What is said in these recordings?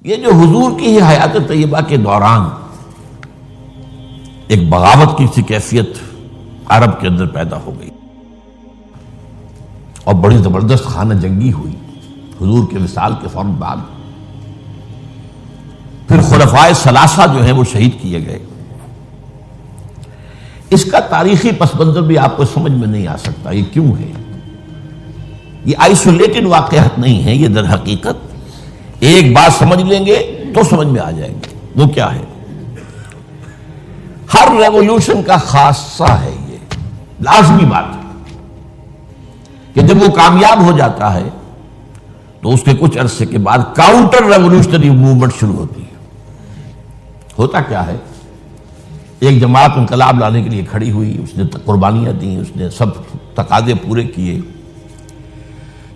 یہ جو حضور کی ہی حیات طیبہ کے دوران ایک بغاوت کی سی کیفیت عرب کے اندر پیدا ہو گئی اور بڑی زبردست خانہ جنگی ہوئی حضور کے وصال کے فوراً بعد. پھر خلفائے ثلاثہ جو ہیں وہ شہید کیے گئے. اس کا تاریخی پس منظر بھی آپ کو سمجھ میں نہیں آ سکتا یہ کیوں ہے. یہ آئسولیٹڈ واقعات نہیں ہیں، یہ در حقیقت ایک بات سمجھ لیں گے تو سمجھ میں آ جائیں گے. وہ کیا ہے؟ ہر ریولوشن کا خاصہ ہے، یہ لازمی بات ہے کہ جب وہ کامیاب ہو جاتا ہے تو اس کے کچھ عرصے کے بعد کاؤنٹر ریولوشنری موومنٹ شروع ہوتی ہے. ہوتا کیا ہے؟ ایک جماعت انقلاب لانے کے لیے کھڑی ہوئی، اس نے قربانیاں دیں، اس نے سب تقاضے پورے کیے.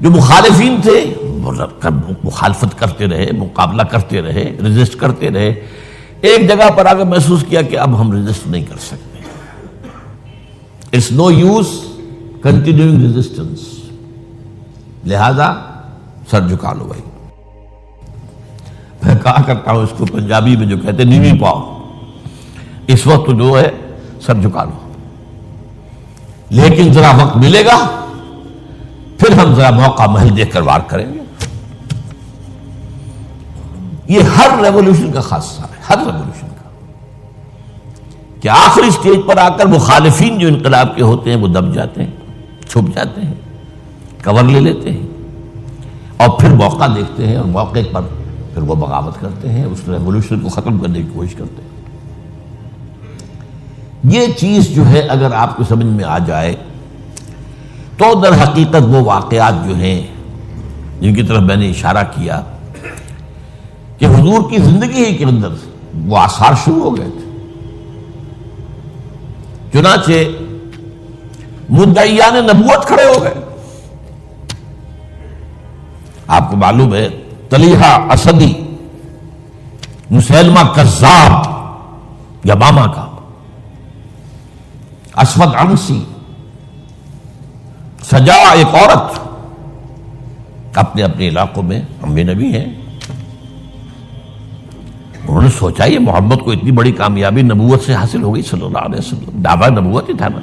جو مخالفین تھے وہ مخالفت کرتے رہے، مقابلہ کرتے رہے، ریزسٹ کرتے رہے. ایک جگہ پر آ کر محسوس کیا کہ اب ہم ریزسٹ نہیں کر سکتے. It's no use continuing resistance, لہذا سر جھکا لو بھائی. میں کہا کرتا ہوں اس کو پنجابی میں جو کہتے ہیں نیوی پاؤ، اس وقت جو ہے سر جھکا لو، لیکن ذرا وقت ملے گا پھر ہم ذرا موقع محل دیکھ کر وار کریں گے. یہ ہر ریولوشن کا خاصہ ہے، ہر ریولوشن کا، کہ آخری سٹیج پر آ کر مخالفین جو انقلاب کے ہوتے ہیں وہ دب جاتے ہیں، چھپ جاتے ہیں، کور لے لیتے ہیں اور پھر موقع دیکھتے ہیں اور موقع پر پھر وہ بغاوت کرتے ہیں، اس ریولوشن کو ختم کرنے کی کوشش کرتے ہیں. یہ چیز جو ہے اگر آپ کو سمجھ میں آ جائے تو در حقیقت وہ واقعات جو ہیں جن کی طرف میں نے اشارہ کیا کہ حضور کی زندگی ہی کے اندر وہ آثار شروع ہو گئے تھے. چنانچہ مدعیان نبوت کھڑے ہو گئے. آپ کو معلوم ہے طلیحہ اسدی، مسیلمہ کذاب یمامہ کا، اسود عنسی، سجا ایک عورت، اپنے اپنے علاقوں میں ہم بھی نبی ہیں. انہوں نے سوچا یہ محمد کو اتنی بڑی کامیابی نبوت سے حاصل ہو گئی صلی اللہ علیہ وسلم، دعویٰ نبوت ہی تھا نا.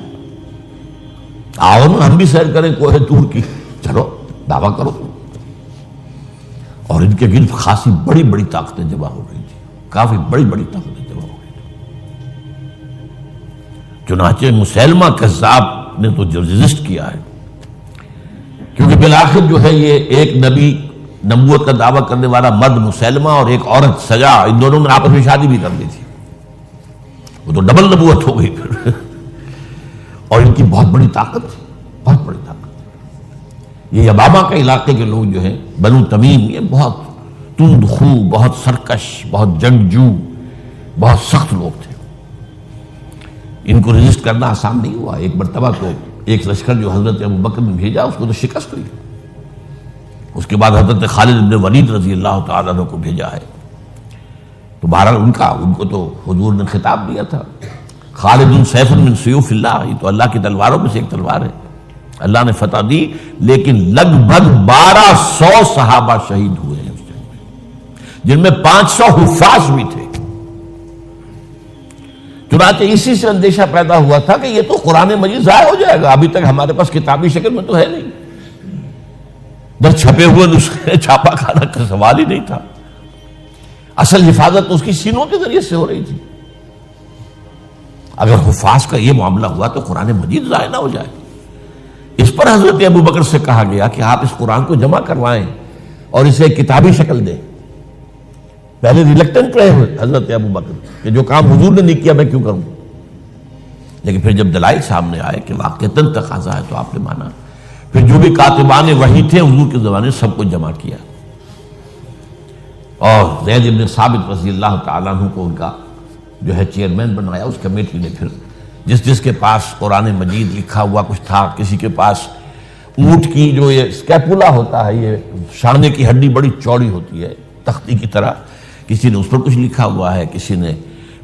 آؤ نا ہم بھی سیر کریں کوہ طور کی، چلو دعویٰ کرو. اور ان کے گرد خاصی بڑی بڑی طاقتیں جمع ہو گئی تھی، کافی بڑی بڑی طاقتیں جمع ہو گئی تھی. چنانچہ مسیلمہ کذاب نے تو جو ریزسٹ کیا ہے، کیونکہ بالآخر جو ہے یہ ایک نبی نبوت کا دعویٰ کرنے والا مرد مسیلمہ اور ایک عورت سجا، ان دونوں نے آپس میں شادی بھی کر لی تھی. وہ تو ڈبل نبوت ہو گئی پھر. اور ان کی بہت بڑی طاقت تھی، بہت بڑی طاقت. یہ یمامہ کے علاقے کے لوگ جو ہیں بنو تمیم، یہ بہت تند خو، بہت سرکش، بہت جنگجو، بہت سخت لوگ تھے. ان کو رجسٹ کرنا آسان نہیں ہوا. ایک مرتبہ تو ایک لشکر جو حضرت ابوبکر نے بھیجا اس کو تو شکست ہوئی. اس کے بعد حضرت خالد بن ولید رضی اللہ تعالیٰ عنہ کو بھیجا ہے. تو بہرحال ان کو تو حضور نے خطاب دیا تھا، خالد سیف من سیوف اللہ، یہ تو اللہ کی تلواروں میں سے ایک تلوار ہے. اللہ نے فتح دی، لیکن لگ بھگ 1200 صحابہ شہید ہوئے ہیں اس جنگ میں، جن میں 500 حفاظ بھی تھے. چنانچہ اسی سے اندیشہ پیدا ہوا تھا کہ یہ تو قرآن مجید ضائع ہو جائے گا. ابھی تک ہمارے پاس کتابی شکل میں تو ہے نہیں، در چھپے ہوئے نسخے چھاپا کھانا کا سوال ہی نہیں تھا. اصل حفاظت اس کی سینوں کے ذریعے سے ہو رہی تھی. اگر حفاظ کا یہ معاملہ ہوا تو قرآن مجید ضائع نہ ہو جائے. اس پر حضرت ابوبکر سے کہا گیا کہ آپ اس قرآن کو جمع کروائیں اور اسے ایک کتابی شکل دیں. پہلے ریلکٹنٹ رہے ہوئے حضرت ابوبکر کہ جو کام حضور نے نہیں کیا میں کیوں کروں، لیکن پھر جب دلائل سامنے آئے کہ واقعتاً تقاضا ہے تو آپ نے مانا. پھر جو بھی کاتبان وحی تھے حضور کے زمانے سب کو جمع کیا اور زید بن ثابت رضی اللہ تعالیٰ عنہ کو ان کا جو ہے چیئرمین بنایا. اس کمیٹی نے پھر جس کے پاس قرآن مجید لکھا ہوا کچھ تھا، کسی کے پاس اونٹ کی جو یہ اسکیپولا ہوتا ہے، یہ شانے کی ہڈی بڑی چوڑی ہوتی ہے تختی کی طرح، کسی نے اس پر کچھ لکھا ہوا ہے، کسی نے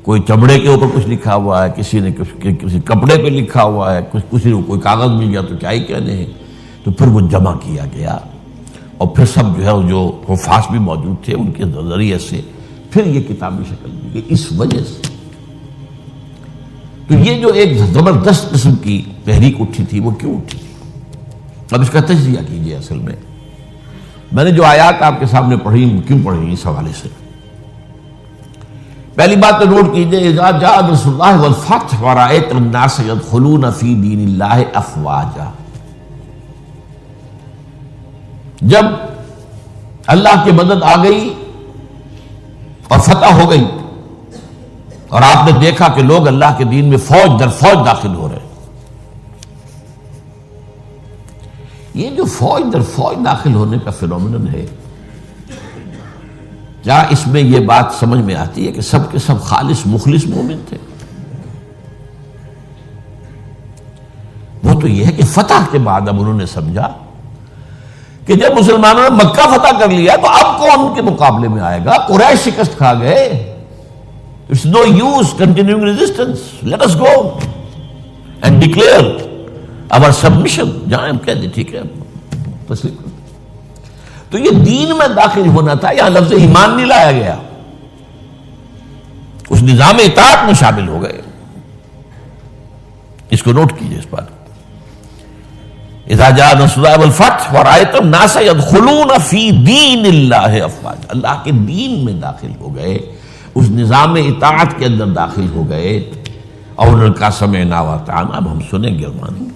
کوئی چمڑے کے اوپر کچھ لکھا ہوا ہے، کسی نے کسی کپڑے پہ لکھا ہوا ہے، کسی کو کوئی کاغذ مل گیا تو کیا ہی کہنے ہیں. تو پھر وہ جمع کیا گیا اور پھر سب جو ہے جو حفاظ بھی موجود تھے ان کے ذریعے سے پھر یہ کتابی شکل دی گئی. اس وجہ سے تو یہ جو ایک زبردست قسم کی تحریک اٹھی تھی وہ کیوں اٹھی تھی؟ اب اس کا تجزیہ کیجیے. اصل میں نے جو آیات آپ کے سامنے پڑھی کیوں پڑھی اس حوالے سے. پہلی بات تو نوٹ کیجیے، اذا جاء نصر اللہ والفتح ورأیت الناس يدخلون فی دین اللہ افواجا. جب اللہ کی مدد آ گئی اور فتح ہو گئی اور آپ نے دیکھا کہ لوگ اللہ کے دین میں فوج در فوج داخل ہو رہے ہیں. یہ جو فوج در فوج داخل ہونے کا فینومینن ہے، کیا اس میں یہ بات سمجھ میں آتی ہے کہ سب کے سب خالص مخلص مومن تھے؟ وہ تو یہ ہے کہ فتح کے بعد اب انہوں نے سمجھا کہ جب مسلمانوں نے مکہ فتح کر لیا تو اب کون ان کے مقابلے میں آئے گا؟ قریش شکست کھا گئے. It's no use continuing resistance. Let us go and declare our submission. جہاں ہم کہہ دیں ٹھیک ہے تسلیم کرتے. تو یہ دین میں داخل ہونا تھا، یہاں لفظ ایمان نہیں لایا گیا، اس نظام اطاعت میں شامل ہو گئے. اس کو نوٹ کیجئے اس بات. اذا جاء نصر اللہ والفتح ورأیت الناس يدخلون فی دین اللہ افواجا. اللہ کے دین میں داخل ہو گئے، اس نظام اطاعت کے اندر داخل ہو گئے اور انہوں نے کہا سمعنا واطعنا، اب ہم سنیں گے اور مانیں گے.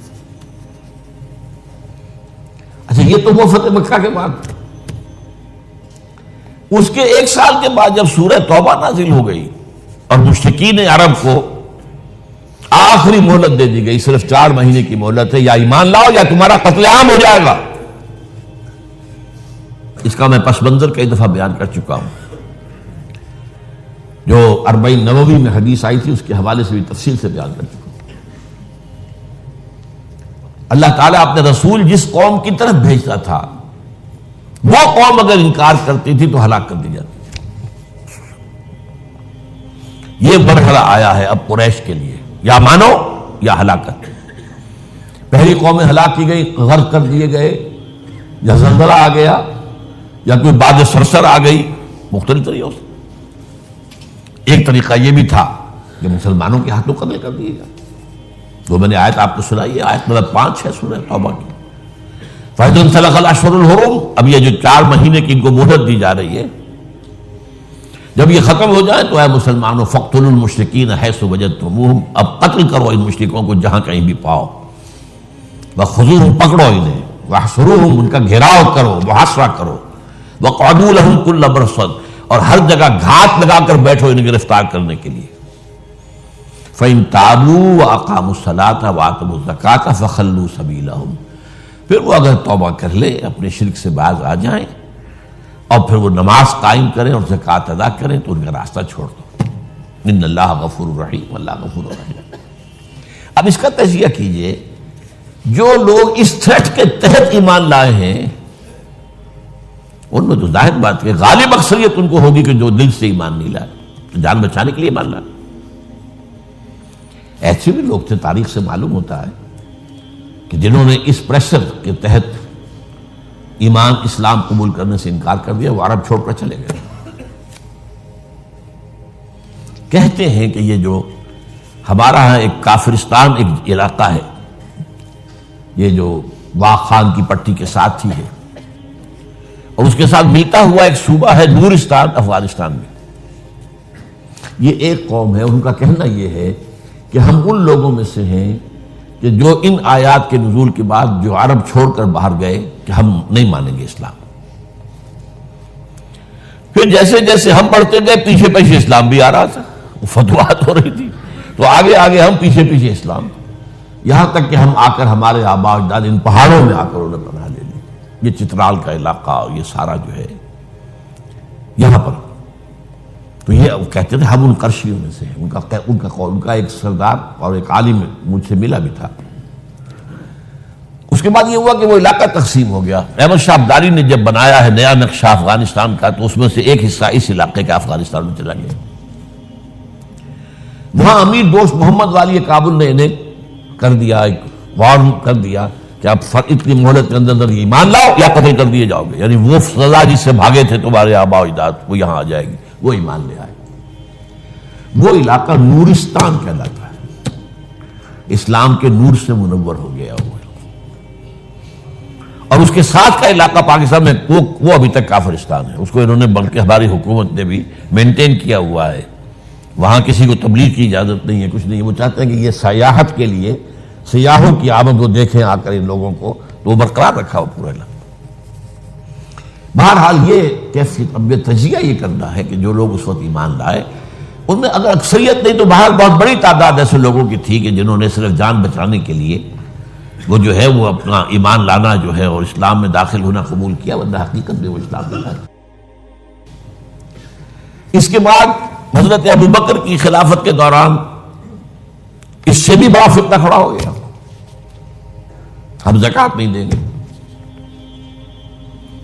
اچھا یہ تو وہ فتح مکہ کے بعد. اس کے 1 سال کے بعد جب سورہ توبہ نازل ہو گئی اور مشرکین عرب کو آخری مہلت دے دی گئی، صرف 4 مہینے کی مہلت ہے، یا ایمان لاؤ یا تمہارا قتل عام ہو جائے گا. اس کا میں پس منظر کئی دفعہ بیان کر چکا ہوں. جو 40 نووی میں حدیث آئی تھی اس کے حوالے سے بھی تفصیل سے بیان کر چکا ہوں. اللہ تعالیٰ اپنے رسول جس قوم کی طرف بھیجتا تھا وہ قوم اگر انکار کرتی تھی تو ہلاک کر دی جاتی. یہ مرحلہ آیا ہے اب قریش کے لیے، یا مانو یا ہلاکت. پہلی قومیں ہلاک کی گئی، غرق کر دیے گئے، یا زلزلہ آ گیا، یا کوئی باد سرسر آ گئی، مختلف طریقوں سے. ایک طریقہ یہ بھی تھا کہ مسلمانوں کے ہاتھوں قتل کر دیے گا. جو میں نے آیت آپ کو سنائی ہے، آیت نمبر 5 ہے سورہ توبہ کی. فَإِذَا انْسَلَخَ الْأَشْهُرُ الْحُرُمُ. اب یہ جو 4 مہینے کی ان کو مہلت دی جا رہی ہے، جب یہ ختم ہو جائے تو اے مسلمانوں فَاقْتُلُوا الْمُشْرِكِينَ حَيْثُ وَجَدْتُمُوهُمْ. اب قتل کرو ان مشرکوں کو جہاں کہیں بھی پاؤ. وَخُذُوهُمْ پکڑو انہیں. وَاحْصُرُوهُمْ ان کا گھیراؤ کرو، محاصرہ کرو. وَاقْعُدُوا لَهُمْ كُلَّ مَرْصَدٍ اور ہر جگہ گھات لگا کر بیٹھو انہیں گرفتار کرنے کے لیے. فَإِن تَابُوا وَأَقَامُوا الصَّلَاةَ وَآتَوُا الزَّكَاةَ فَخَلُّوا سَبِيلَهُمْ. پھر وہ اگر توبہ کر لے، اپنے شرک سے باز آ جائیں اور پھر وہ نماز قائم کریں اور زکوٰۃ ادا کریں تو ان کا راستہ چھوڑ دو. ان اللہ غفور رحیم، اللہ غفور رحیم. اب اس کا تجزیہ کیجئے. جو لوگ اس تھریٹ کے تحت ایمان لائے ہیں ان میں تو ظاہر بات ہے غالب اکثریت ان کو ہوگی کہ جو دل سے ایمان نہیں لائے، تو جان بچانے کے لیے ایمان لائے. ایسے بھی لوگ تھے، تاریخ سے معلوم ہوتا ہے کہ جنہوں نے اس پریشر کے تحت ایمان اسلام قبول کرنے سے انکار کر دیا، وہ عرب چھوڑ کر چلے گئے. کہتے ہیں کہ یہ جو ہمارا ایک کافرستان ایک علاقہ ہے، یہ جو واق خان کی پٹی کے ساتھ ہی ہے، اور اس کے ساتھ ملتا ہوا ایک صوبہ ہے نورستان افغانستان میں. یہ ایک قوم ہے، ان کا کہنا یہ ہے کہ ہم ان لوگوں میں سے ہیں کہ جو ان آیات کے نزول کے بعد جو عرب چھوڑ کر باہر گئے کہ ہم نہیں مانیں گے اسلام. پھر جیسے جیسے ہم بڑھتے گئے پیچھے پیچھے اسلام بھی آ رہا تھا، فتوحات ہو رہی تھی، تو آگے آگے ہم پیچھے پیچھے اسلام، یہاں تک کہ ہم آ کر ہمارے آباء و اجداد ان پہاڑوں میں آ کر انہوں نے پناہ لے لی. یہ چترال کا علاقہ، یہ سارا جو ہے یہاں پر. تو یہ کہتے تھے ہم ان قرشیوں میں سے ہیں. ان کا ایک سردار اور ایک عالم مجھ سے ملا بھی تھا. اس کے بعد یہ ہوا کہ وہ علاقہ تقسیم ہو گیا. احمد شاہ ابدالی نے جب بنایا ہے نیا نقشہ افغانستان کا تو اس میں سے ایک حصہ اس علاقے کا افغانستان میں چلا گیا. وہاں امیر دوست محمد والی کابل نے انہیں کر دیا، ایک وارن کر دیا کہ آپ اتنی مہلت کے اندر ایمان لاؤ یا قتل کر دیے جاؤ گے. یعنی وہ سزا جس سے بھاگے تھے تمہارے آباء و اجداد وہ یہاں آ جائے گی. وہ ایمان لے آئے. وہ علاقہ نورستان کہلاتا ہے، اسلام کے نور سے منور ہو گیا ہوا. اور اس کے ساتھ کا علاقہ پاکستان میں وہ ابھی تک کافرستان ہے. اس کو انہوں نے بلکہ ہماری حکومت نے بھی مینٹین کیا ہوا ہے. وہاں کسی کو تبلیغ کی اجازت نہیں ہے، کچھ نہیں ہے. وہ چاہتے ہیں کہ یہ سیاحت کے لیے سیاحوں کی آمد کو دیکھیں آ کر ان لوگوں کو، تو وہ برقرار رکھا ہو پورا علاقہ. بہرحال یہ کیفیت اب تجزیہ یہ کرنا ہے کہ جو لوگ اس وقت ایمان لائے ان میں اگر اکثریت نہیں تو باہر بہت بڑی تعداد ایسے لوگوں کی تھی کہ جنہوں نے صرف جان بچانے کے لیے وہ جو ہے وہ اپنا ایمان لانا جو ہے اور اسلام میں داخل ہونا قبول کیا، ورنہ حقیقت میں وہ اسلام میں تھا. اس کے بعد حضرت ابوبکر کی خلافت کے دوران اس سے بھی بڑا فتنہ کھڑا ہو گیا. ہم زکوٰۃ نہیں دیں گے،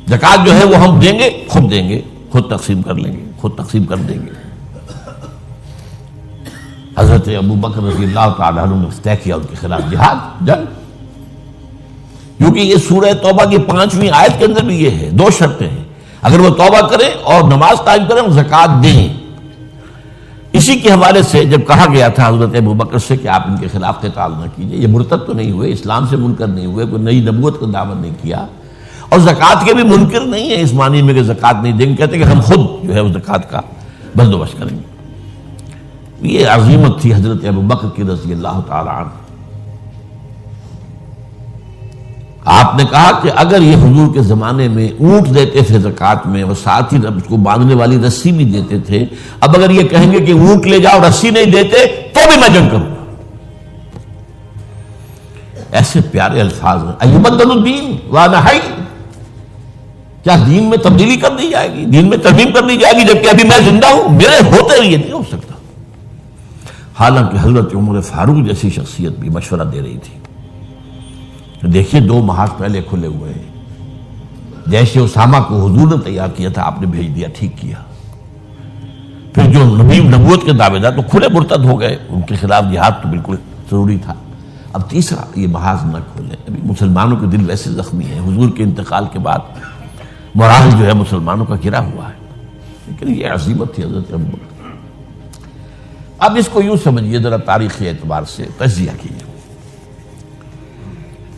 زکوٰۃ جو ہے وہ ہم دیں گے، خود تقسیم کر لیں گے، خود تقسیم کر دیں گے. حضرت ابوبکر رضی اللہ تعالیٰ عنہ نے طے کیا ان کے خلاف جہاد، جنگ. کیونکہ یہ سورہ توبہ کی 5ویں آیت کے اندر بھی یہ ہے، 2 شرطیں ہیں. اگر وہ توبہ کریں اور نماز قائم کریں اور زکوٰۃ دیں. اسی کے حوالے سے جب کہا گیا تھا حضرت ابوبکر سے کہ آپ ان کے خلاف قتال نہ کیجیے، یہ مرتد تو نہیں ہوئے، اسلام سے منکر نہیں ہوئے، کوئی نئی نبوت کو دعوت نہیں کیا، اور زکوٰۃ کے بھی منکر نہیں ہے اس معنی میں کہ زکوٰۃ نہیں دیں گے. کہتے کہ ہم خود جو ہے اس زکوٰۃ کا بندوبست کریں گے. یہ عظیمت تھی حضرت ابوبکر کی رضی اللہ تعالی عنہ. آپ نے کہا کہ اگر یہ حضور کے زمانے میں اونٹ دیتے تھے زکوٰۃ میں اور ساتھ ہی اس کو باندھنے والی رسی بھی دیتے تھے، اب اگر یہ کہیں گے کہ اونٹ لے جاؤ رسی نہیں دیتے تو بھی میں جنگ کروں گا. ایسے پیارے الفاظ ہیں. ایبدل الدین وانا حی، کیا دین میں تبدیلی کر دی جائے گی، دین میں ترمیم کر دی جائے گی جبکہ ابھی میں زندہ ہوں؟ میرے ہوتے ہوئے یہ نہیں ہو سکتا. حالانکہ حضرت عمر فاروق جیسی شخصیت بھی مشورہ دے رہی تھی. دیکھیے 2 محاذ پہلے کھلے ہوئے ہیں. جیش اسامہ کو حضور نے تیار کیا تھا، آپ نے بھیج دیا، ٹھیک کیا. پھر جو نبوت کے دعوے دار تو کھلے مرتد ہو گئے، ان کے خلاف جہاد تو بالکل ضروری تھا. اب تیسرا یہ محاذ نہ کھولے. ابھی مسلمانوں کے دل ویسے زخمی ہیں، حضور کے انتقال کے بعد مورال جو ہے مسلمانوں کا گرا ہوا ہے. لیکن یہ عظیمت تھی حضرت ابوبکر. اب اس کو یوں سمجھیے ذرا تاریخی اعتبار سے تجزیہ کیجیے.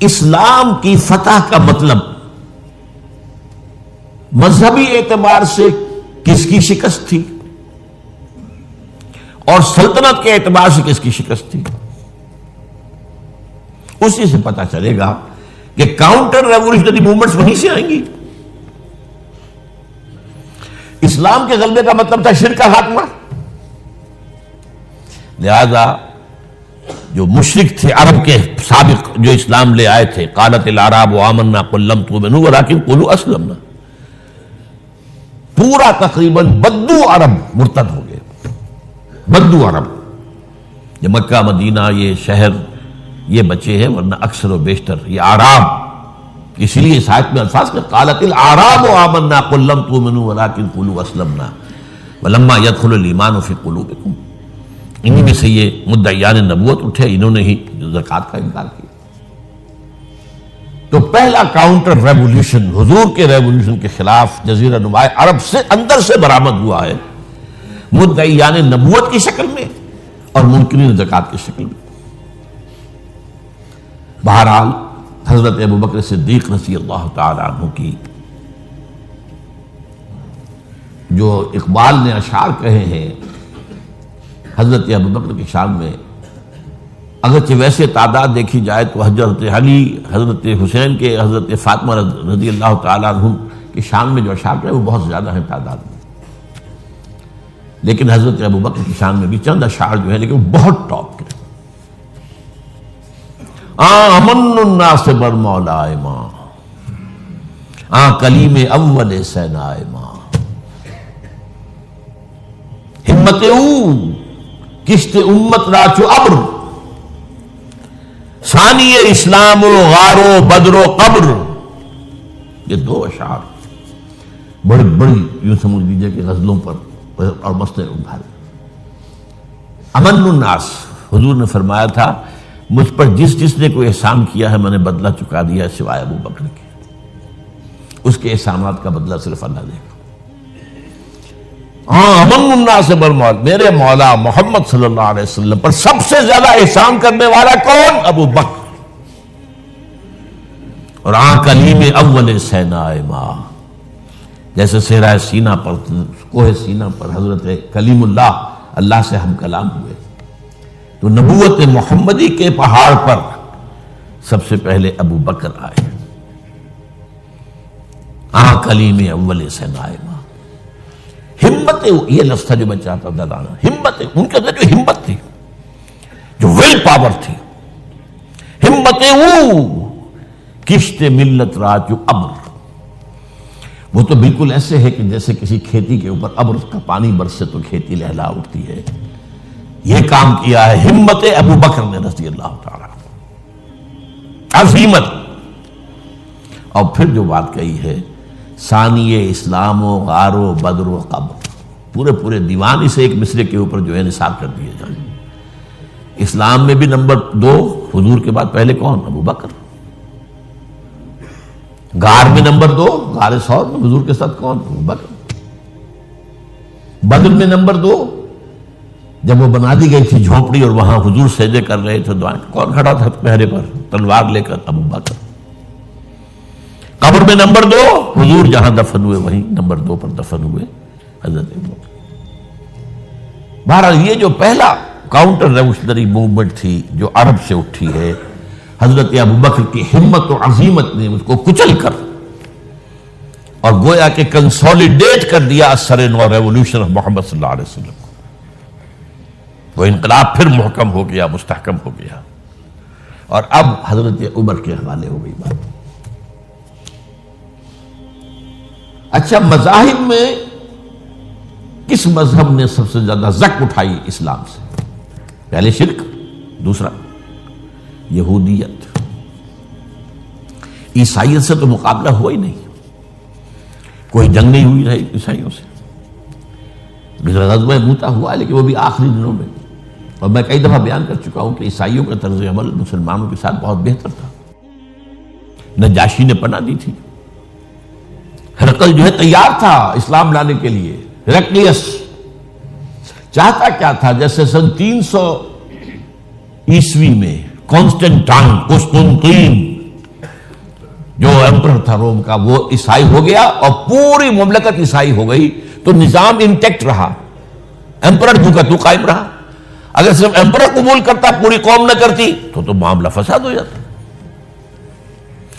اسلام کی فتح کا مطلب مذہبی اعتبار سے کس کی شکست تھی اور سلطنت کے اعتبار سے کس کی شکست تھی، اسی سے پتہ چلے گا کہ کاؤنٹر ریولیوشنری موومنٹس وہیں سے آئیں گی. اسلام کے غلبے کا مطلب تھا شرک کا خاتمہ. لہذا جو مشرک تھے عرب کے سابق جو اسلام لے آئے تھے، قالت الاعراب آمنا قل لم تؤمنوا ولکن قولوا اسلمنا، پورا تقریباً بدو عرب مرتد ہو گئے. بدو عرب، یہ مکہ مدینہ یہ شہر یہ بچے ہیں، ورنہ اکثر و بیشتر یہ اعراب. اسی لیے اس آیت میں الفاظ کہ قالت الاعراب آمنا قل لم تؤمنوا ولکن قولوا اسلمنا ولما يدخل الايمان في قلوبكم. انہی میں سے یہ مدعیان نبوت اٹھے، انہوں نے ہی زکوٰۃ کا انکار کیا. تو پہلا کاؤنٹر ریولیوشن حضور کے ریولیوشن کے خلاف جزیرہ نما عرب سے اندر سے برآمد ہوا ہے، مدعیان نبوت کی شکل میں اور منکرین زکوٰۃ کی شکل میں. بہرحال حضرت ابوبکر صدیق رضی اللہ تعالی عنہ کی جو اقبال نے اشعار کہے ہیں حضرت ابوبکر کی شان میں، اگرچہ ویسے تعداد دیکھی جائے تو حضرت علی، حضرت حسین کے، حضرت فاطمہ رضی اللہ تعالیٰ عنہ کی شان میں جو اشعار ہیں وہ بہت زیادہ ہیں تعداد میں، لیکن حضرت ابوبکر کی شان میں بھی چند اشعار جو ہیں لیکن وہ بہت ٹاپ کے. امن الناس بر مولائے ماں کلیم اول سینائے ماں، ہمت او کشت امت راچو ابر، ثانی اسلام و غار و بدر و قبر. یہ 2 اشعار بڑی بڑی یوں سمجھ لیجیے کہ غزلوں پر اور مسئلے اٹھائے. امن الناس، حضور نے فرمایا تھا مجھ پر جس نے کوئی احسان کیا ہے میں نے بدلہ چکا دیا سوائے ابو بکر کے. اس کے احسانات کا بدلہ صرف اللہ دے گا. امن الناس بالموت، میرے مولا محمد صلی اللہ علیہ وسلم پر سب سے زیادہ احسان کرنے والا کون؟ ابو بکر. اور کلیم اول سینا ماں، جیسے صحرائے سینا پر، کوہ سینا پر حضرت کلیم اللہ سے ہم کلام ہوئے، تو نبوت محمدی کے پہاڑ پر سب سے پہلے ابو بکر آئے. کلیم اول سینا ماں. ہمت، یہ لفظ تھا جو میں چاہتا تھا لانا. ہمت، ان کے اندر جو ہمت تھی، جو ول پاور تھی، ہمت وہ کشت ملت رات جو ابر، وہ تو بالکل ایسے ہے کہ جیسے کسی کھیتی کے اوپر ابر کا پانی برسے تو کھیتی لہلا اٹھتی ہے. یہ کام کیا ہے ہمت ابو بکر نے رضی اللہ تعالی، عظیمت. اور پھر جو بات کہی ہے ثانی اسلام و غار و بدر و قبر، پورے دیوان اسے ایک مصرے کے اوپر جو ہے نثار کر دیے جائیں. اسلام میں بھی نمبر 2 حضور کے بعد پہلے کون؟ ابو بکر. غار میں نمبر 2، غار ثور میں حضور کے ساتھ کون؟ ابو بکر. بدر میں نمبر 2، جب وہ بنا دی گئی تھی جھونپڑی اور وہاں حضور سجدے کر رہے تھے دعائیں، کون کھڑا تھا پہرے پر تلوار لے کر؟ ابو بکر. قبر میں نمبر 2، حضور جہاں دفن ہوئے وہیں نمبر 2 پر دفن ہوئے حضرت ابو بکر. بہرحال یہ جو پہلا کاؤنٹر ریولیوشنری موومنٹ تھی جو عرب سے اٹھی ہے، حضرت ابو بکر کی ہمت و عظیمت نے اس کو کچل کر اور گویا کہ کنسولیڈیٹ کر دیا اثر نو ریولیوشن آف محمد صلی اللہ علیہ وسلم کو. وہ انقلاب پھر محکم ہو گیا، مستحکم ہو گیا. اور اب حضرت عمر کے حوالے ہو گئی بات. اچھا، مذاہب میں کس مذہب نے سب سے زیادہ زک اٹھائی اسلام سے؟ پہلے شرک، دوسرا یہودیت. عیسائیت سے تو مقابلہ ہوا ہی نہیں، کوئی جنگ نہیں ہوئی رہی عیسائیوں سے. غزوہ موتا ہوا لیکن وہ بھی آخری دنوں میں. اور میں کئی دفعہ بیان کر چکا ہوں کہ عیسائیوں کا طرز عمل مسلمانوں کے ساتھ بہت بہتر تھا. نجاشی نے پناہ دی تھی، ہرقل جو ہے تیار تھا اسلام لانے کے لیے. ہرقلیس چاہتا کیا تھا؟ جیسے سن 300 عیسوی میں قسطنطین جو ایمپرر تھا روم کا، وہ عیسائی ہو گیا اور پوری مملکت عیسائی ہو گئی، تو نظام انٹیکٹ رہا، ایمپرر تو کا تو قائم رہا. اگر صرف ایمپرر قبول کرتا پوری قوم نہ کرتی تو معاملہ فساد ہو جاتا.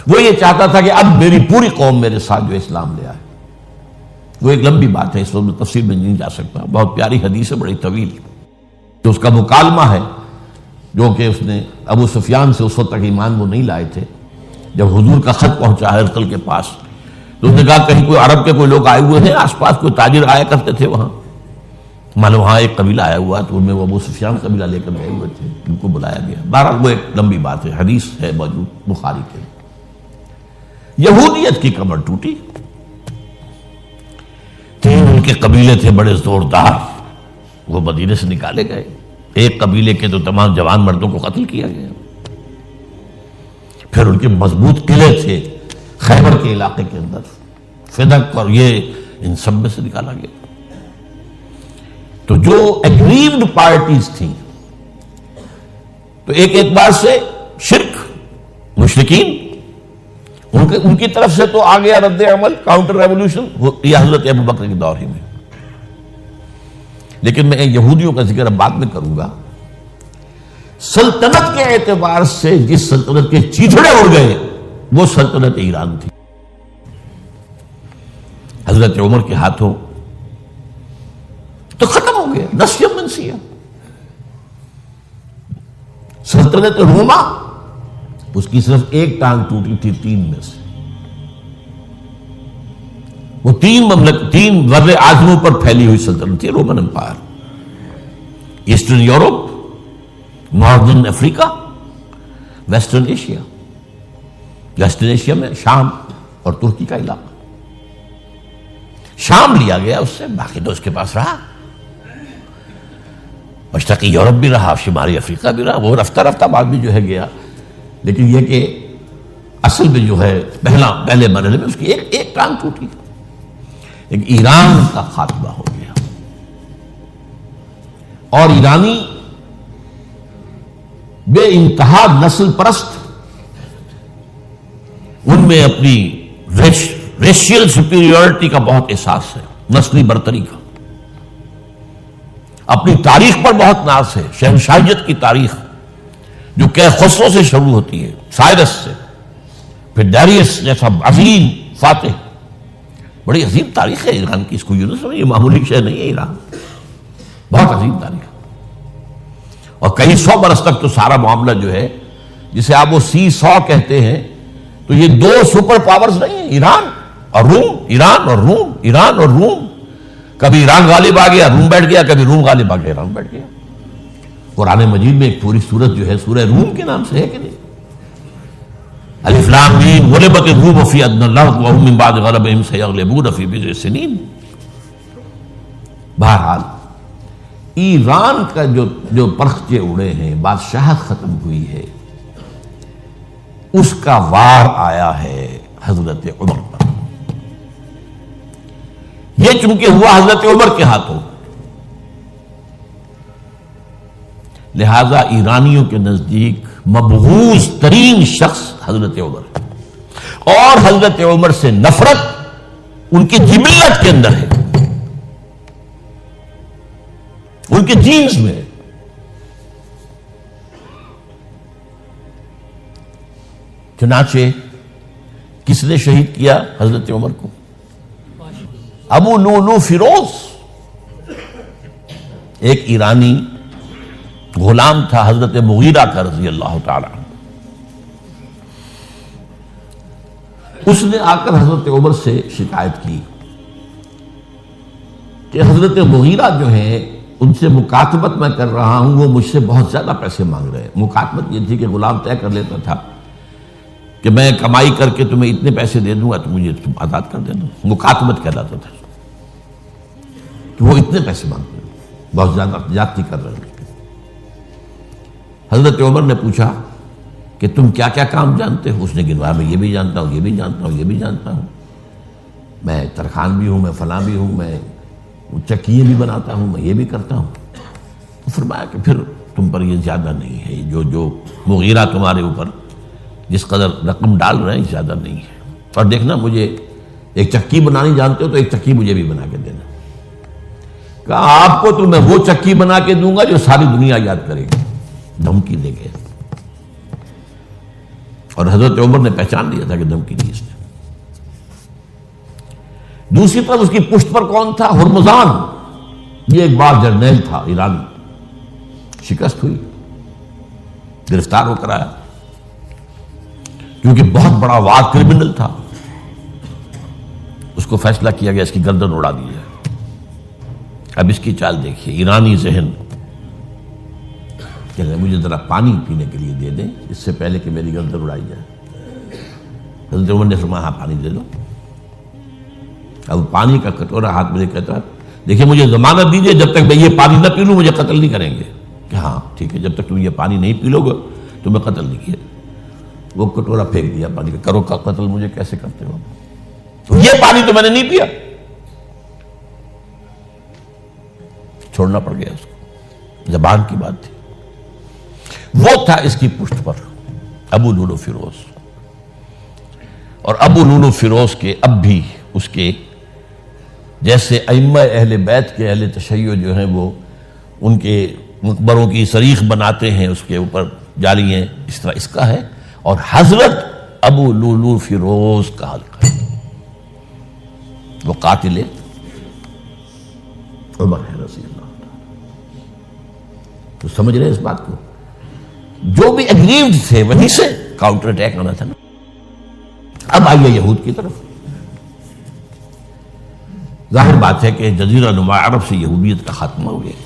وہ یہ چاہتا تھا کہ اب میری پوری قوم میرے ساتھ جو اسلام لے آئے. وہ ایک لمبی بات ہے، اس وقت تفصیل میں نہیں جا سکتا. بہت پیاری حدیث ہے، بڑی طویل، تو اس کا مکالمہ ہے جو کہ اس نے ابو سفیان سے، اس وقت تک ایمان وہ نہیں لائے تھے. جب حضور کا خط پہنچا ہرقل کے پاس تو اس نے کہا کہیں کوئی عرب کے کوئی لوگ آئے ہوئے ہیں آس پاس، کوئی تاجر آیا کرتے تھے وہاں. معلوم وہاں ایک قبیلہ آیا ہوا تو ان میں وہ ابو سفیان قبیلہ لے کر گئے ہوئے تھے، ان کو بلایا گیا. بہرحال وہ ایک لمبی بات ہے، حدیث ہے موجود بخاری کے. یہودیت کی کمر ٹوٹی. 3 ان کے قبیلے تھے بڑے زوردار، وہ مدینے سے نکالے گئے. ایک قبیلے کے تو تمام جوان مردوں کو قتل کیا گیا. پھر ان کے مضبوط قلعے تھے خیبر کے علاقے کے اندر، فدق اور یہ ان سب میں سے نکالا گیا. تو جو ایگریوڈ پارٹیز تھیں، تو ایک اعتبار سے شرک، مشرکین، ان کی طرف سے تو آ گیا رد عمل، کاؤنٹر ریولوشن، یہ حضرت ابو بکر کے دور ہی میں. لیکن میں یہودیوں کا ذکر اب بعد میں کروں گا. سلطنت کے اعتبار سے جس سلطنت کے چیتڑے اڑ گئے وہ سلطنت ایران تھی. حضرت عمر کے ہاتھوں تو ختم ہو گیا، نسیہ منسیہ. سلطنت روما، اس کی صرف ایک ٹانگ ٹوٹی تھی 3 میں سے. وہ 3 بر اعظموں پر پھیلی ہوئی سلطنت تھی Roman empire. Eastern Europe, northern Africa, western Asia. Western Asia میں شام اور ترکی کا علاقہ. شام لیا گیا اس سے، باقی تو اس کے پاس رہا. مشرقی یورپ بھی رہا، شمالی افریقہ بھی رہا، وہ رفتہ رفتہ بعد میں جو ہے گیا، لیکن یہ کہ اصل میں جو ہے پہلے مرحلے میں اس کی ایک ٹانگ ٹوٹی، ایک ایران کا خاتمہ ہو گیا۔ اور ایرانی بے انتہا نسل پرست، ان میں اپنی ریشیل سپیریورٹی کا بہت احساس ہے، نسلی برتری کا، اپنی تاریخ پر بہت ناز ہے، شہنشاہیت کی تاریخ جو کہ خسرو سے شروع ہوتی ہے، سائرس سے، پھر ڈیریس جیسا عظیم فاتح، بڑی عظیم تاریخ ہے ایران کی، اس کو یوں نہ سمجھیں، یہ معمولی شے نہیں ہے ایران، بہت عظیم تاریخ ہے۔ اور کئی سو برس تک تو سارا معاملہ جو ہے، جسے آپ وہ سی-100 کہتے ہیں، تو یہ دو سپر پاورز نہیں ہیں، ایران اور روم، ایران اور روم، ایران اور روم، کبھی ایران غالب آ گیا روم بیٹھ گیا، کبھی روم غالب آ گیا ایران بیٹھ گیا۔ قرآن مجید میں ایک پوری سورت جو ہے سورہ روم کے نام سے ہے کہ نہیں؟ الف لام میم غلبت الروم فی ادنی الارض وهم من بعد غلبهم سیغلبون فی بضع سنین۔ بہرحال ایران کا جو پرخچے اڑے ہیں، بادشاہت ختم ہوئی ہے، اس کا وار آیا ہے حضرت عمر پر۔ یہ چونکہ ہوا حضرت عمر کے ہاتھوں، لہذا ایرانیوں کے نزدیک مبغوض ترین شخص حضرت عمر ہے، اور حضرت عمر سے نفرت ان کی جبلت کے اندر ہے، ان کے جینز میں ہے۔ چنانچہ کس نے شہید کیا حضرت عمر کو؟ ابو لولو فیروز، ایک ایرانی غلام تھا حضرت مغیرہ کا رضی اللہ تعالی عنہ۔ اس نے آ کر حضرت عمر سے شکایت کی کہ حضرت مغیرہ جو ہیں ان سے مکاتبت میں کر رہا ہوں، وہ مجھ سے بہت زیادہ پیسے مانگ رہے ہیں۔ مکاتبت یہ تھی کہ غلام طے کر لیتا تھا کہ میں کمائی کر کے تمہیں اتنے پیسے دے دوں گا تو مجھے تم آزاد کر دینا، مکاتبت کہلاتا تھا کہ وہ اتنے پیسے مانگتے ہیں، بہت زیادہ زیادتی کر رہے ہیں۔ حضرت عمر نے پوچھا کہ تم کیا کیا کام جانتے ہو؟ اس نے گنوایا، میں یہ بھی جانتا ہوں، یہ بھی جانتا ہوں، یہ بھی جانتا ہوں، میں ترخان بھی ہوں، میں فلاں بھی ہوں، میں چکیے بھی بناتا ہوں، میں یہ بھی کرتا ہوں۔ تو فرمایا کہ پھر تم پر یہ زیادہ نہیں ہے، جو مغیرہ تمہارے اوپر جس قدر رقم ڈال رہے ہیں زیادہ نہیں ہے، اور دیکھنا مجھے ایک چکی بنانی جانتے ہو تو ایک چکی مجھے بھی بنا کے دینا۔ کہا آپ کو تو میں وہ چکی بنا کے دوں گا جو ساری دنیا یاد کرے گی، دھمکی دے گئے۔ اور حضرت عمر نے پہچان لیا تھا کہ دھمکی دی اس نے۔ دوسری طرف اس کی پشت پر کون تھا؟ ہرمزان، یہ ایک بار جرنیل تھا ایرانی، شکست ہوئی، گرفتار ہو کر آیا، کیونکہ بہت بڑا وار کرمنل تھا۔ اس کو فیصلہ کیا گیا اس کی گردن اڑا دی جائے۔ اب اس کی چال دیکھیے، ایرانی ذہن کہ مجھے ذرا پانی پینے کے لیے دے دیں اس سے پہلے کہ میری گردن اڑائی جائے۔ حضرت عمر نے فرمایا ہاں پانی دے دو۔ اب پانی کا کٹورا ہاتھ میں کہتا ہے دیکھیے مجھے ضمانت دیجیے جب تک میں یہ پانی نہ پی لوں مجھے قتل نہیں کریں گے۔ کہ ہاں ٹھیک ہے، جب تک تم یہ پانی نہیں پی لو گے تو میں قتل نہیں کیا۔ وہ کٹورا پھینک دیا پانی کا، کرو کا قتل مجھے کیسے کرتے ہو؟ تو یہ پانی تو میں نے نہیں پیا، چھوڑنا پڑ گیا اس کو، زبان کی بات تھی۔ وہ تھا اس کی پشت پر ابو لولو فیروز، اور ابو لولو فیروز کے اب بھی اس کے جیسے ائمہ اہل بیت کے اہل تشیع جو ہیں وہ ان کے مقبروں کی صریخ بناتے ہیں، اس کے اوپر جالی ہیں، اس طرح اس کا ہے، اور حضرت ابو لولو فیروز کا حلقہ ہے، وہ قاتل عمر ہے رضی اللہ عنہ۔ تو سمجھ رہے اس بات کو؟ جو بھی اگریوڈ تھے وہیں سے کاؤنٹر اٹیک آنا تھا نا۔ اب آئیے یہود کی طرف۔ ظاہر بات ہے کہ جزیرہ نما عرب سے یہودیت کا خاتمہ ہو گیا۔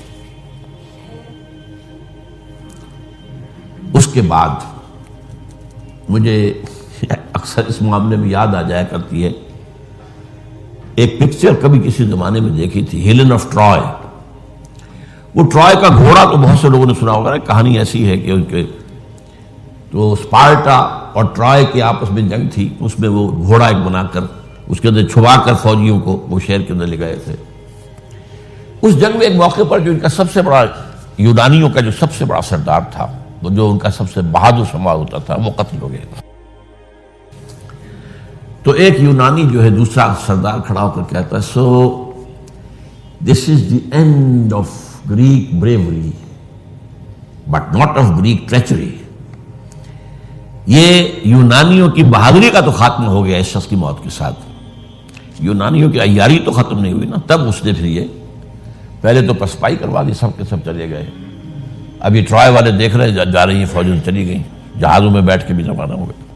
اس کے بعد مجھے اکثر اس معاملے میں یاد آ جایا کرتی ہے ایک پکچر کبھی کسی زمانے میں دیکھی تھی، ہیلن آف ٹرائے۔ وہ ٹرائے کا گھوڑا تو بہت سے لوگوں نے سنا ہوگا، کہانی ایسی ہے کہ ان کے تو اسپارٹا اور ٹرائے کے آپس میں جنگ تھی، اس میں وہ گھوڑا ایک بنا کر اس کے اندر چھپا کر فوجیوں کو وہ شہر کے اندر لے گئے تھے۔ اس جنگ میں ایک موقع پر جو ان کا سب سے بڑا یونانیوں کا جو سب سے بڑا سردار تھا، جو ان کا سب سے بہادر شمار ہوتا تھا، وہ قتل ہو گیا۔ تو ایک یونانی جو ہے دوسرا سردار کھڑا ہو کر کہتا ہے، so this is the end of Greek bravery but not of Greek treachery. یہ یونانیوں کی بہادری کا تو خاتمہ ہو گیا اس شخص کی موت کے ساتھ، یونانیوں کی عیاری تو ختم نہیں ہوئی نا۔ تب اس نے پھر یہ پہلے تو پسپائی کروا دی، سب کے سب چلے گئے۔ اب یہ ٹرائے والے دیکھ رہے جا رہی ہیں فوجیں چلی گئیں، جہازوں میں بیٹھ کے بھی روانہ ہو گئے۔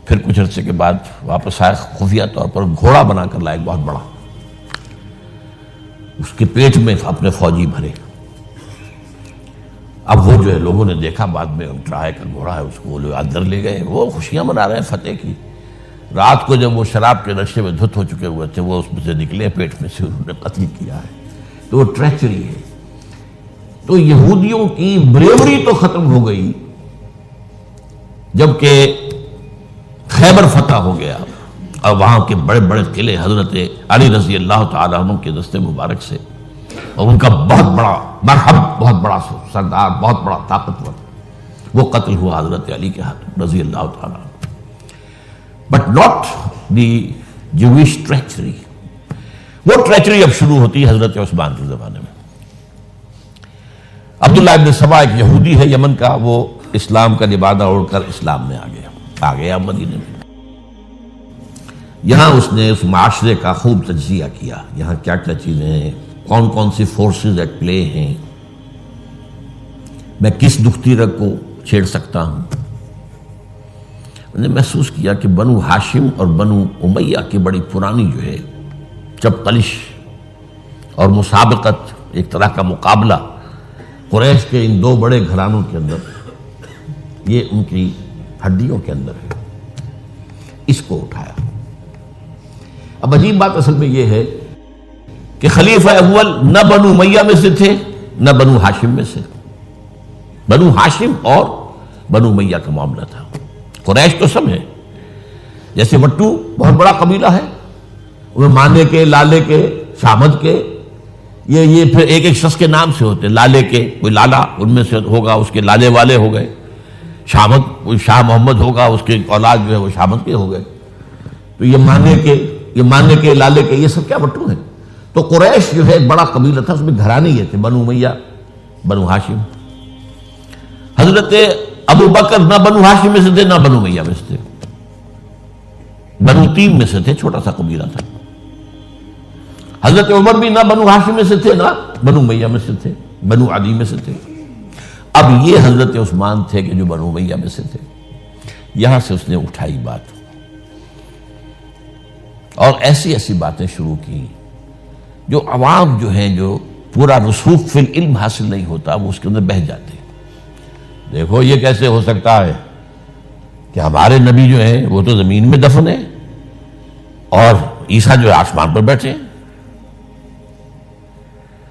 پھر کچھ عرصے کے بعد واپس آئے، خفیہ طور پر گھوڑا بنا کر لائے بہت بڑا، اس کے پیٹ میں اپنے فوجی بھرے۔ اب وہ جو ہے لوگوں نے دیکھا بعد میں ٹرائے کا گھوڑا ہے، اس کو لوگ اندر لے گئے، وہ خوشیاں منا رہے ہیں فتح کی۔ رات کو جب وہ شراب کے نشے میں دھت ہو چکے ہوئے تھے، وہ اس میں سے نکلے، پیٹ میں سے انہوں نے قتل کیا ہے۔ تو وہ ٹریچری ہے۔ تو یہودیوں کی بریوری تو ختم ہو گئی جبکہ خیبر فتح ہو گیا اور وہاں کے بڑے بڑے قلعے حضرت علی رضی اللہ تعالیٰ عنہ کے دستے مبارک سے، اور ان کا بہت بڑا مرحب، بہت بڑا سردار، بہت بڑا طاقتور، وہ قتل ہوا حضرت علی کے ہاتھ رضی اللہ تعالیٰ عنہ۔ But not the Jewish treachery. وہ ٹریچری اب شروع ہوتی ہے حضرت عثمان کے زمانے میں۔ عبداللہ ابن سبا ایک یہودی ہے یمن کا، وہ اسلام کا لبادہ اوڑھ کر اسلام میں آ گیا مدینے میں۔ یہاں اس نے اس معاشرے کا خوب تجزیہ کیا، یہاں کیا کیا چیزیں ہیں، کون کون سی فورسز ایٹ پلے ہیں، میں کس دختری رگ کو چھیڑ سکتا ہوں۔ میں نے محسوس کیا کہ بنو ہاشم اور بنو امیہ کی بڑی پرانی جو ہے چپقلش اور مسابقت، ایک طرح کا مقابلہ قریش کے ان دو بڑے گھرانوں کے اندر، یہ ان کی ہڈیوں کے اندر ہے، اس کو اٹھایا۔ اب عجیب بات اصل میں یہ ہے کہ خلیفہ اول نہ بنو امیہ میں سے تھے نہ بنو ہاشم میں سے، بنو ہاشم اور بنو امیہ کا معاملہ تھا۔ قریش تو سب ہے، جیسے وٹو بہت بڑا قبیلہ ہے، وہ مانے کے، لالے کے، شامد کے، یہ پھر ایک ایک شخص کے نام سے ہوتے، لالے کے کوئی لالا ان میں سے ہوگا، اس کے لالے والے ہو گئے، شامد کوئی شاہ محمد ہوگا، اس کے اولاد جو ہے وہ شامد کے ہو گئے۔ تو یہ مانے کے لالے کے، یہ سب کیا وٹو ہیں۔ تو قریش جو ہے ایک بڑا قبیلہ تھا، اس میں گھرانے یہ تھے، بنو امیہ، بنو ہاشم۔ حضرت ابو بکر نہ بنو ہاشم میں سے تھے نہ بنو امیہ میں سے تھے، بنو تیم میں سے تھے، چھوٹا سا قبیلہ تھا۔ حضرت عمر بھی نہ بنو ہاشم میں سے تھے نہ بنو امیہ میں سے تھے، بنو عدی میں سے تھے۔ اب یہ حضرت عثمان تھے کہ جو بنو امیہ میں سے تھے۔ یہاں سے اس نے اٹھائی بات اور ایسی ایسی باتیں شروع کی جو عوام جو ہیں، جو پورا رسوخ فی العلم حاصل نہیں ہوتا، وہ اس کے اندر بہہ جاتے ہیں۔ دیکھو یہ کیسے ہو سکتا ہے کہ ہمارے نبی جو ہیں وہ تو زمین میں دفن ہیں اور عیسیٰ جو ہے آسمان پر بیٹھے ہیں،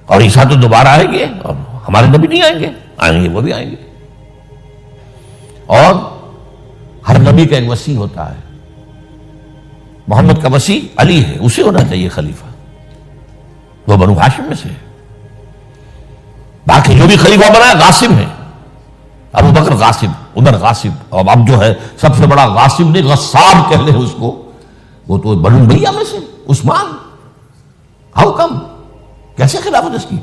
اور عیسیٰ تو دوبارہ آئیں گے اور ہمارے نبی نہیں آئیں گے وہ بھی آئیں گے۔ اور ہر نبی کا ایک وصی ہوتا ہے، محمد کا وصی علی ہے، اسے ہونا چاہیے خلیفہ، وہ بنو ہاشم میں سے ہے۔ باقی جو بھی خلیفہ بنا ہے غاصب ہے، ابو بکر غاصب، عمر غاصب، اور اب جو ہے سب سے بڑا غاصب نہیں غصاب کہہ لیں اس کو، وہ تو بنو امیہ میں سے عثمان۔ ہاؤ کم، کیسے خلافت اس کی؟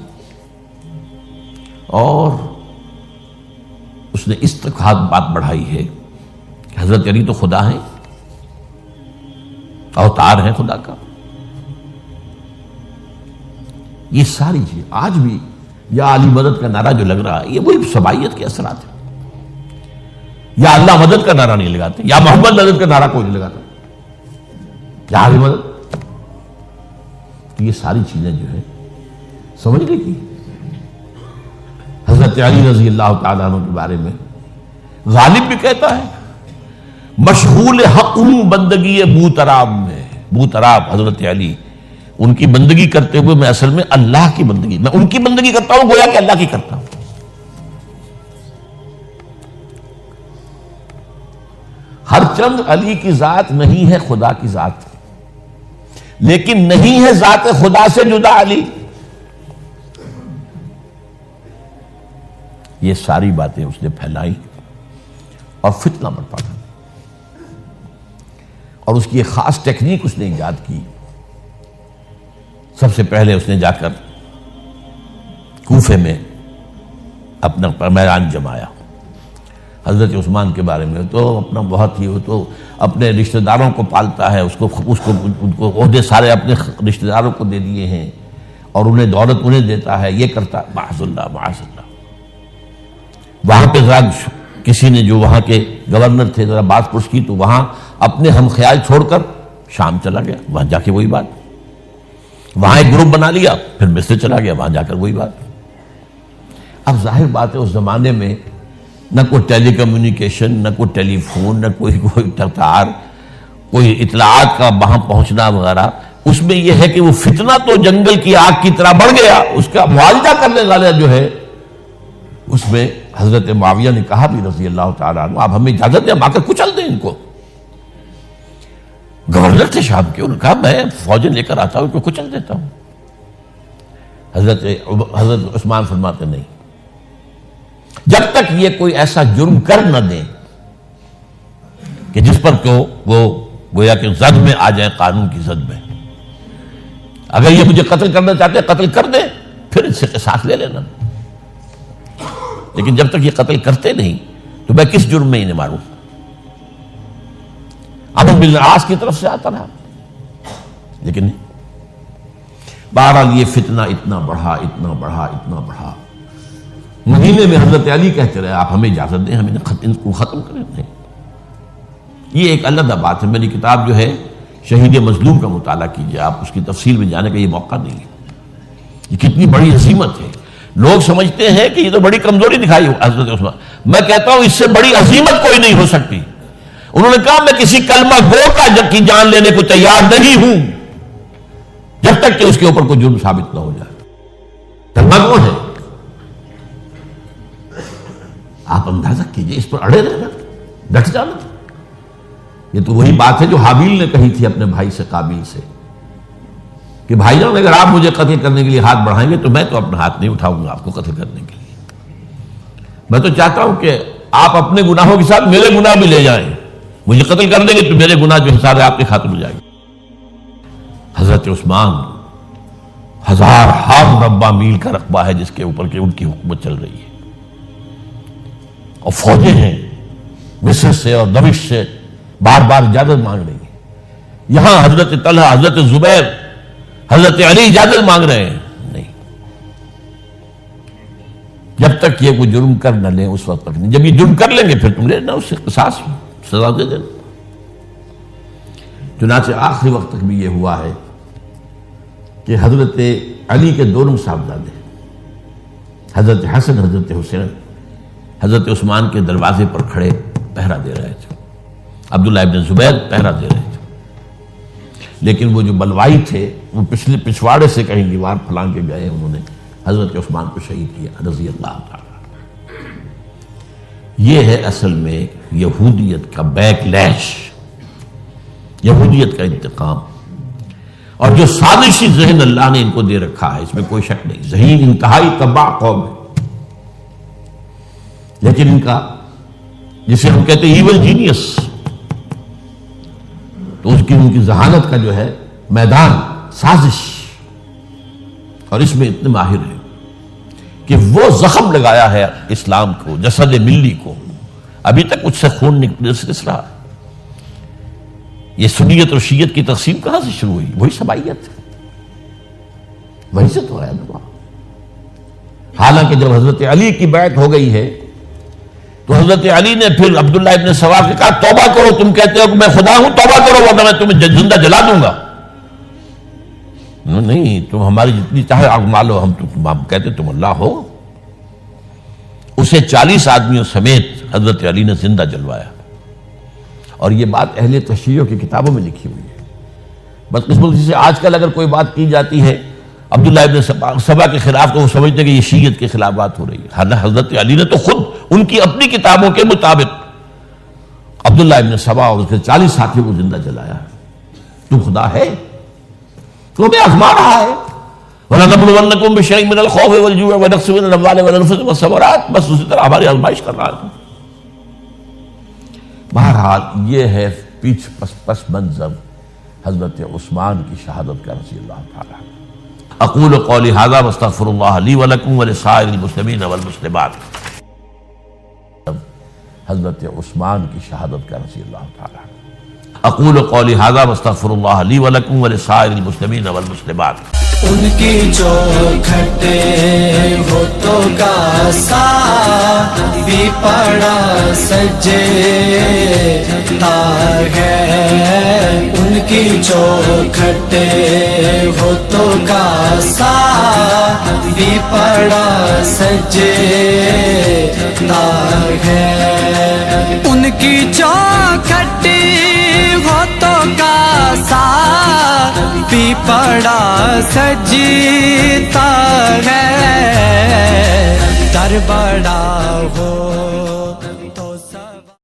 اور اس نے اس تک بات بڑھائی ہے کہ حضرت علی تو خدا ہیں، اوتار ہیں خدا کا۔ یہ ساری چیز آج بھی یا علی مدد کا نعرہ جو لگ رہا ہے، یہ وہی سبائیت کے اثرات ہیں۔ یا اللہ مدد کا نعرہ نہیں لگاتے، یا محمد مدد کا نعرہ کوئی نہیں لگاتا، یا علی مدد۔ یہ ساری چیزیں جو ہے سمجھ لیں کہ حضرت علی رضی اللہ تعالیٰ عنہ کے بارے میں غالب بھی کہتا ہے مشغول حق ہوں بندگی بوتراب میں، بوتراب حضرت علی ان کی بندگی کرتے ہوئے میں اصل میں اللہ کی بندگی، میں ان کی بندگی کرتا ہوں گویا کہ اللہ کی کرتا ہوں۔ ہر چند علی کی ذات نہیں ہے خدا کی ذات، لیکن نہیں ہے ذات خدا سے جدا علی۔ یہ ساری باتیں اس نے پھیلائی اور فتنہ برپا کر، اور اس کی ایک خاص ٹیکنیک اس نے ایجاد کی۔ سب سے پہلے اس نے جا کر کوفے میں اپنا میدان جمایا۔ حضرت عثمان کے بارے میں تو اپنا بہت ہی، وہ تو اپنے رشتہ داروں کو پالتا ہے، ان کو عہدے سارے اپنے رشتہ داروں کو دے دیے ہیں، اور انہیں دولت انہیں دیتا ہے، یہ کرتا، معاذ اللہ معاذ اللہ۔ وہاں پہ ذرا کسی نے جو وہاں کے گورنر تھے ذرا بات پرس کی، تو وہاں اپنے ہم خیال چھوڑ کر شام چلا گیا، وہاں جا کے وہی بات، وہاں ایک گروپ بنا لیا، پھر مصر چلا گیا، وہاں جا کر وہی بات۔ اب ظاہر بات ہے اس زمانے میں نہ کوئی ٹیلی کمیونیکیشن، نہ کوئی ٹیلی فون، نہ کوئی تار، کوئی اطلاعات کا وہاں پہنچنا وغیرہ، اس میں یہ ہے کہ وہ فتنہ تو جنگل کی آگ کی طرح بڑھ گیا، اس کا معالجہ کرنے والا جو ہے، اس میں حضرت معاویہ نے کہا بھی رضی اللہ تعالیٰ عنہ، آپ ہمیں اجازت دیں، ہم آ کر کچل دیں ان کو۔ گورنر تھے شام کے، انہوں نے کہا میں فوجیں لے کر آتا ہوں، ان کو کچل دیتا ہوں۔ حضرت عثمان فرماتے نہیں، جب تک یہ کوئی ایسا جرم کر نہ دیں کہ جس پر وہ گویا کہ زد میں آ جائیں، قانون کی زد میں۔ اگر یہ مجھے قتل کرنا چاہتے ہیں قتل کر دیں، پھر اس سے قصاص لے لینا، لیکن جب تک یہ قتل کرتے نہیں تو میں کس جرم میں انہیں ماروں؟ عمرو بن العاص کی طرف سے آتا رہا، لیکن نہیں۔ بہرحال یہ فتنہ اتنا بڑھا اتنا بڑھا اتنا بڑھا، مدینے میں حضرت علی کہتے رہے آپ ہمیں اجازت دیں، ہم ان کو ختم کریں۔ نہیں، یہ ایک علیحدہ بات ہے، میری کتاب جو ہے شہید مظلوم کا مطالعہ کیجیے، آپ اس کی تفصیل میں جانے کا یہ موقع نہیں ہے۔ یہ کتنی بڑی عظیمت ہے، لوگ سمجھتے ہیں کہ یہ تو بڑی کمزوری دکھائی حضرت عثمان، میں کہتا ہوں اس سے بڑی عظیمت کوئی نہیں ہو سکتی۔ انہوں نے کہا میں کسی کلمہ گو کی جان لینے کو تیار نہیں ہوں جب تک کہ اس کے اوپر کوئی جرم ثابت نہ ہو جائے۔ کلمہ گو ہے، آپ اندازہ کیجئے، اس پر اڑے رہنا، ڈٹ جانا۔ یہ تو وہی بات ہے جو حابیل نے کہی تھی اپنے بھائی سے قابیل سے کہ بھائی جان اگر آپ مجھے قتل کرنے کے لیے ہاتھ بڑھائیں گے تو میں تو اپنا ہاتھ نہیں اٹھاؤں گا آپ کو قتل کرنے کے لیے۔ میں تو چاہتا ہوں کہ آپ اپنے گناہوں کے ساتھ میرے گناہ بھی لے جائیں، مجھے قتل کر دیں گے تو میرے گناہ جو حساب ہے آپ کے خاتم ہو جائیں گے۔ حضرت عثمان 1000 مربع میل کا رقبہ ہے جس کے اوپر کہ ان کی حکومت چل رہی ہے، اور فوجیں ہیں مصر سے اور دمشق سے بار بار اجازت مانگ رہی ہیں۔ یہاں حضرت طلحہ، حضرت زبیر، حضرت علی اجازت مانگ رہے ہیں، نہیں، جب تک یہ کوئی جرم کر نہ لیں اس وقت تک نہیں۔ جب یہ جرم کر لیں گے پھر تم لینا، اس سے قصاص سزا دے دینا۔ چنانچہ آخری وقت تک بھی یہ ہوا ہے کہ حضرت علی کے دونوں صاحبزادے حضرت حسن، حضرت حسین، حضرت عثمان کے دروازے پر کھڑے پہرا دے رہے تھے، عبداللہ ابن زبیر پہرا دے رہے تھے، لیکن وہ جو بلوائی تھے وہ پچھواڑے سے کہیں دیوار پھلانگ کے گئے، انہوں نے حضرت عثمان کو شہید کیا رضی اللہ تعالیٰ۔ یہ ہے اصل میں یہودیت کا بیک لیش، یہودیت کا انتقام، اور جو سازشی ذہن اللہ نے ان کو دے رکھا ہے اس میں کوئی شک نہیں۔ ذہین انتہائی تباہ قوم ہے، لیکن ان کا جسے ہم کہتے ہیں ایول جینیس، تو ان کی ذہانت کا جو ہے میدان سازش، اور اس میں اتنے ماہر ہیں کہ وہ زخم لگایا ہے اسلام کو، جسد ملی کو، ابھی تک اس سے خون نکل رہا ہے۔ یہ سنیت اور شیعت کی تقسیم کہاں سے شروع ہوئی؟ وہی سبائیت، وہی سے تو ہے نا۔ حالانکہ جب حضرت علی کی بیعت ہو گئی ہے تو حضرت علی نے پھر عبداللہ ابن سوا کے کہا توبہ کرو، تم کہتے ہو کہ میں خدا ہوں، توبہ کرو ورنہ میں تمہیں زندہ جلا دوں گا۔ نہیں، تم ہماری جتنی چاہے آگ مالو، ہم کہتے تم اللہ ہو۔ اسے 40 آدمیوں سمیت حضرت علی نے زندہ جلوایا، اور یہ بات اہل تشیع کی کتابوں میں لکھی ہوئی ہے۔ بدقسمتی سے آج کل اگر کوئی بات کی جاتی ہے عبداللہ ابن سبا کے خلاف تو وہ سمجھتے کہ یہ شیعت کے خلاف بات ہو رہی ہے. حضرت علی نے تو خود ان کی اپنی کتابوں کے مطابق عبداللہ ابن سبا اور اس کے 40 ساتھیوں کو زندہ جلایا. تو خدا ہے تو ہمیں آزما رہا ہے. وَلَنَبْلُوَنَّكُمْ بِشَيْءٍ مِّنَ الْخَوْفِ وَالْجُوعِ وَنَقْصٍ مِّنَ الْأَمْوَالِ وَالْأَنفُسِ وَالثَّمَرَاتِ. بس اسی طرح ہماری آزمائش کر رہا ہے. بہرحال یہ ہے پس منظر حضرت عثمان کی شہادت کا رضی اللہ تعالیٰ. اقول قولی ھذا واستغفر اللہ لی ولکم ولسائر المسلمین والمسلمات. حضرت عثمان کی شہادت کا رضی اللہ تعالیٰ. اقول قولی ھذا واستغفر اللہ لی ولکم ولسائر المسلمین والمسلمات. ان کی چوکھٹے ہوتوں کا سا بھی پڑا سجے ہے. ان کی چوکھٹے ہوتوں کا سا بھی پڑا سجے ہے. ان کی چوکھٹے ہوتوں کا سا بھی پڑا سجتا ہے. در بڑا ہو